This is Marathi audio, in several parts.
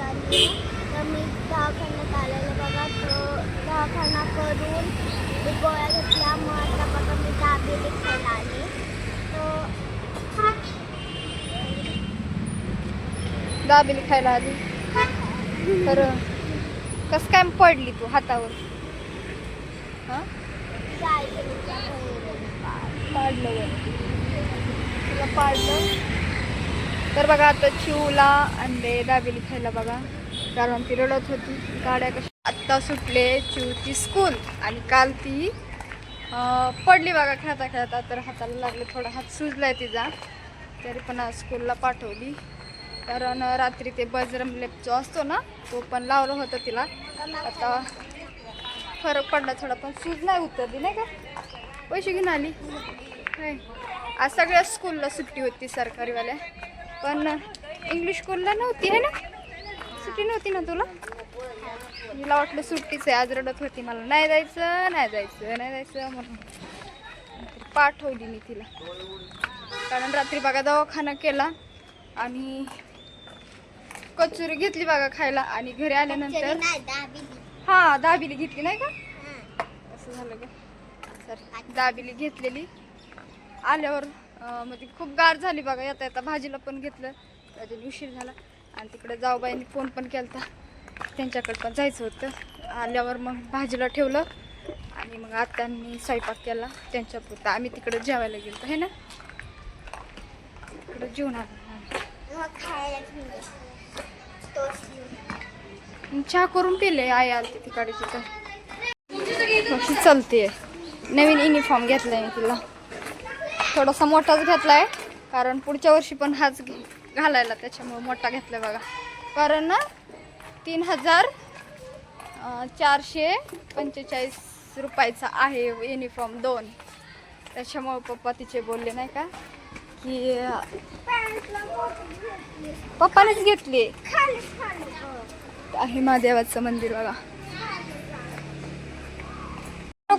झाली आहे. तर मी दवाखान्यात आलेले बघा. तर दवाखाना करून मी गोळ्या घेतल्या. मग आता बघा मी दाबेली खायला आले. दाबेली खायला आली तर कसं काय पडली तू हातावर? हा पाडलं तुला पाडलं. तर बघा आता चिवला आणले दाबेली खायला बघा, कारण ती रडत होती. गाड्या कशा आत्ता सुटले चिवची स्कूल आणि काल ती पडली बघा खेळता खेळता. तर हाताला लागले, थोडा हात सुजलाय तिचा. तरी पण आज स्कूलला पाठवली, कारण रात्री ते बजरंग लेप जो असतो ना तो पण लावलं होतं तिला. आता फरक पडला थोडा, पण सूज नाही उतरली नाही का. पैसे घेऊन आली नाही. आज सगळ्या स्कूलला सुट्टी होती सरकारीवाल्या, पण इंग्लिश स्कूलला नव्हती आहे ना, सुट्टी नव्हती ना तुला? तिला वाटलं सुट्टीच आहे. आज रडत होती, मला नाही जायचं नाही जायचं नाही जायचं म्हणून पाठवली मी तिला. कारण रात्री बघा दवाखाना केला आणि कचोरी घेतली बघा खायला, आणि घरी आल्यानंतर हा दाबेली घेतली नाही का, असं झालं का सर. दाबेली घेतलेली आल्यावर म्हणजे खूप गार झाली बघा. येता येता भाजीला पण घेतलं, त्याच्याने उशीर झाला. आणि तिकडे जाऊबाईंनी फोन पण केला, त्यांच्याकडे पण जायचं होतं. आल्यावर मग भाजीला ठेवलं आणि मग आत्यांनी स्वयंपाक केला त्यांच्यापुरता. आम्ही तिकडे जेवायला गेलो हे ना, तिकडे जेवण आलो. चहा करून पिले, आई आलती तिकडची. तर कशी चालते. नवीन युनिफॉर्म घेतलाय मी तिला, थोडासा मोठाच घेतलाय कारण पुढच्या वर्षी पण हाच घालायला, त्याच्यामुळे मोठा घेतलाय बघा. कारण ना 3445 रुपयाचा आहे युनिफॉर्म 2. त्याच्यामुळे पप्पा तिचे बोलले नाही का की पप्पानेच घेतली. आहे महादेवाचं मंदिर बघा.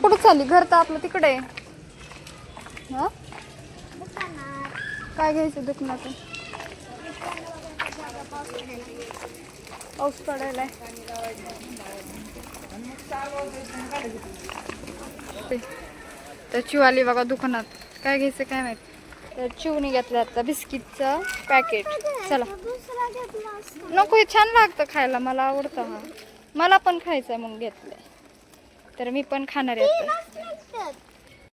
कुठं चालली? घर तर आपलं तिकडे आहे. हा काय घ्यायचं दुकानातून? पाऊस पडायलाय. तर चिव आली बघा दुकानात. काय घ्यायचं काय माहित. तर चिवने घेतलं आता बिस्किटचं पॅकेट. चला नको, हे छान लागतं खायला, मला आवडतं. हा मला पण खायचं आहे म्हणून घेतलंय. तर मी पण खाणार आहे.